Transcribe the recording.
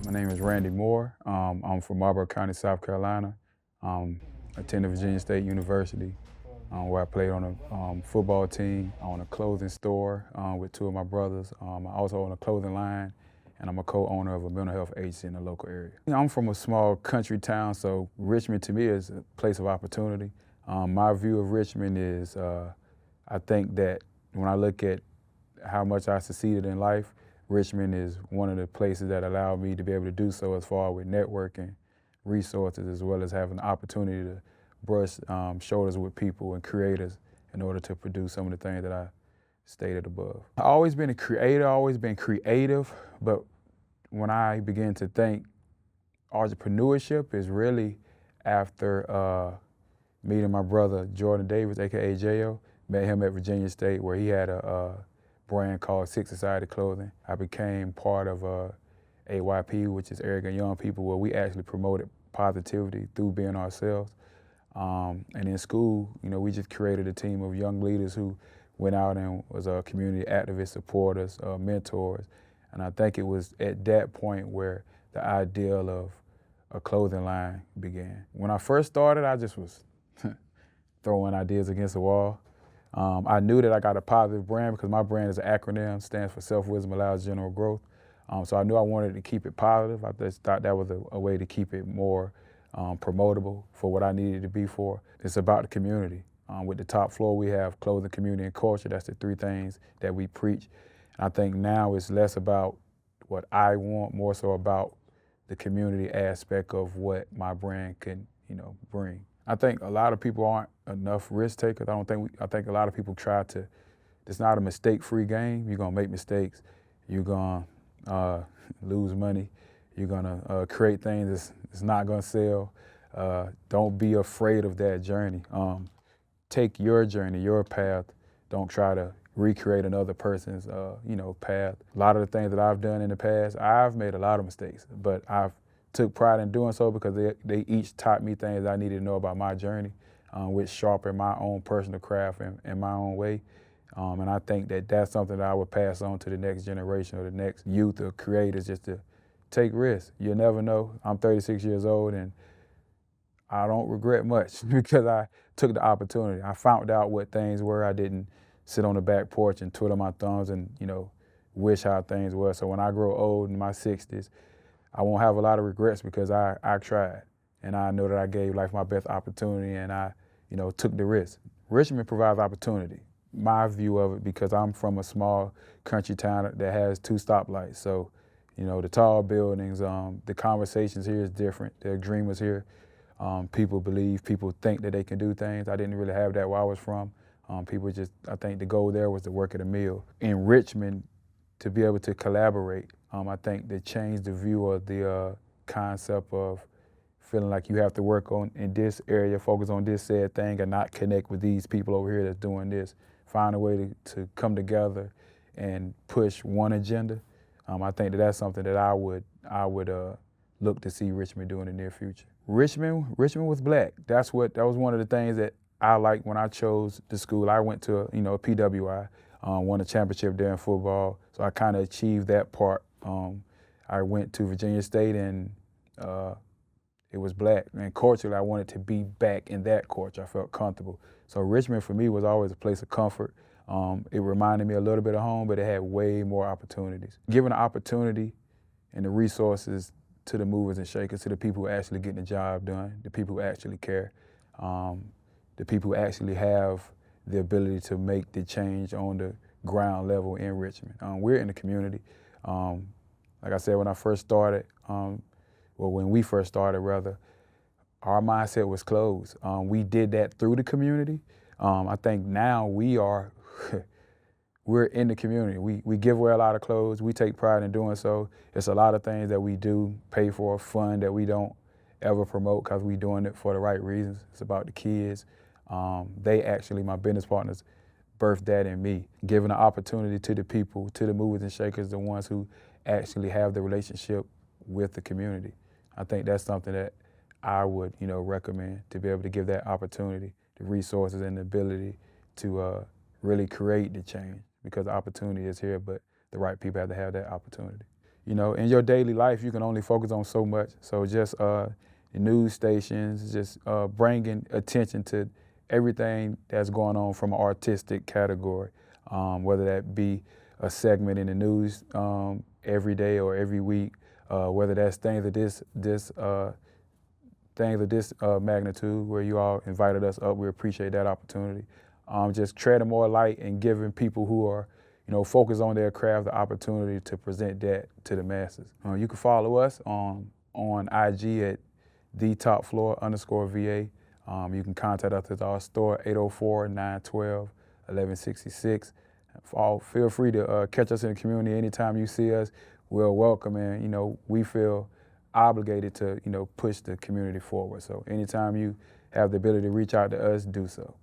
My name is Randy Moore. I'm from Marlboro County, South Carolina. Attended Virginia State University, where I played on a football team, on a clothing store with two of my brothers. I also own a clothing line, and I'm a co-owner of a mental health agency in the local area. I'm from a small country town, so Richmond to me is a place of opportunity. My view of Richmond is, I think that when I look at how much I succeeded in life, Richmond is one of the places that allowed me to be able to do so as far with networking, resources, as well as having the opportunity to brush shoulders with people and creators in order to produce some of the things that I stated above. I've always been a creator, always been creative, but when I began to think entrepreneurship is really after meeting my brother Jordan Davis, aka J.O. Met him at Virginia State where he had a brand called Six Society Clothing. I became part of AYP, which is Arrogant Young People, where we actually promoted positivity through being ourselves. And in school, we just created a team of young leaders who went out and was community activists, supporters, mentors. And I think it was at that point where the ideal of a clothing line began. When I first started, I just was throwing ideas against the wall. I knew that I got a positive brand because my brand is an acronym, stands for Self-Wisdom Allows General Growth. So I knew I wanted to keep it positive. I just thought that was a way to keep it more promotable for what I needed to be for. It's about the community. With the top floor, we have clothing, community, and culture. That's the three things that we preach. And I think now it's less about what I want, more so about the community aspect of what my brand can, bring. I think a lot of people aren't enough risk takers. I think a lot of people try to, it's not a mistake-free game. You're gonna make mistakes. You're gonna lose money. You're gonna create things that's not gonna sell. Don't be afraid of that journey. Take your journey, your path. Don't try to recreate another person's, path. A lot of the things that I've done in the past, I've made a lot of mistakes, but I've took pride in doing so because they each taught me things I needed to know about my journey, which sharpened my own personal craft in my own way. And I think that that's something that I would pass on to the next generation or the next youth or creators, just to take risks. You'll never know. I'm 36 years old and I don't regret much because I took the opportunity. I found out what things were. I didn't sit on the back porch and twiddle my thumbs and, wish how things were. So when I grow old in my 60s, I won't have a lot of regrets because I tried. And I know that I gave life my best opportunity and I, took the risk. Richmond provides opportunity. My view of it, because I'm from a small country town that has 2 stoplights. So, the tall buildings, the conversations here is different. There are dreamers here. People believe, people think that they can do things. I didn't really have that where I was from. People just, I think the goal there was to work at a mill. In Richmond, to be able to collaborate, I think they changed the view of the concept of feeling like you have to work in this area, focus on this said thing, and not connect with these people over here that's doing this. Find a way to come together and push one agenda. I think that's something that I would look to see Richmond do in the near future. Richmond was black. That was one of the things that I liked when I chose the school. I went to a PWI, won a championship there in football, so I kind of achieved that part. I went to Virginia State and it was black. And culturally, I wanted to be back in that culture. I felt comfortable. So Richmond for me was always a place of comfort. It reminded me a little bit of home, but it had way more opportunities. Given the opportunity and the resources to the movers and shakers, to the people who actually getting the job done, the people who actually care, the people who actually have the ability to make the change on the ground level in Richmond. We're in the community. Like I said, when I first started, when we first started rather, our mindset was closed. We did that through the community. I think now we're in the community. We give away a lot of clothes. We take pride in doing so. It's a lot of things that we do, pay for, fun, that we don't ever promote because we're doing it for the right reasons. It's about the kids. They actually, my business partners, birthed that in me. Giving the opportunity to the people, to the movers and shakers, the ones who actually have the relationship with the community. I think that's something that I would, recommend, to be able to give that opportunity, the resources and the ability to really create the change, because the opportunity is here, but the right people have to have that opportunity. in your daily life, you can only focus on so much. So just the news stations, just bringing attention to everything that's going on from an artistic category, whether that be a segment in the news every day or every week, whether that's things of this magnitude where you all invited us up. We appreciate that opportunity. Just treading more light and giving people who are focused on their craft the opportunity to present that to the masses. You can follow us on IG at thetopfloor_VA. You can contact us at our store, 804-912-1166. Feel free to catch us in the community anytime you see us. We're welcome, and we feel obligated to push the community forward. So anytime you have the ability to reach out to us, do so.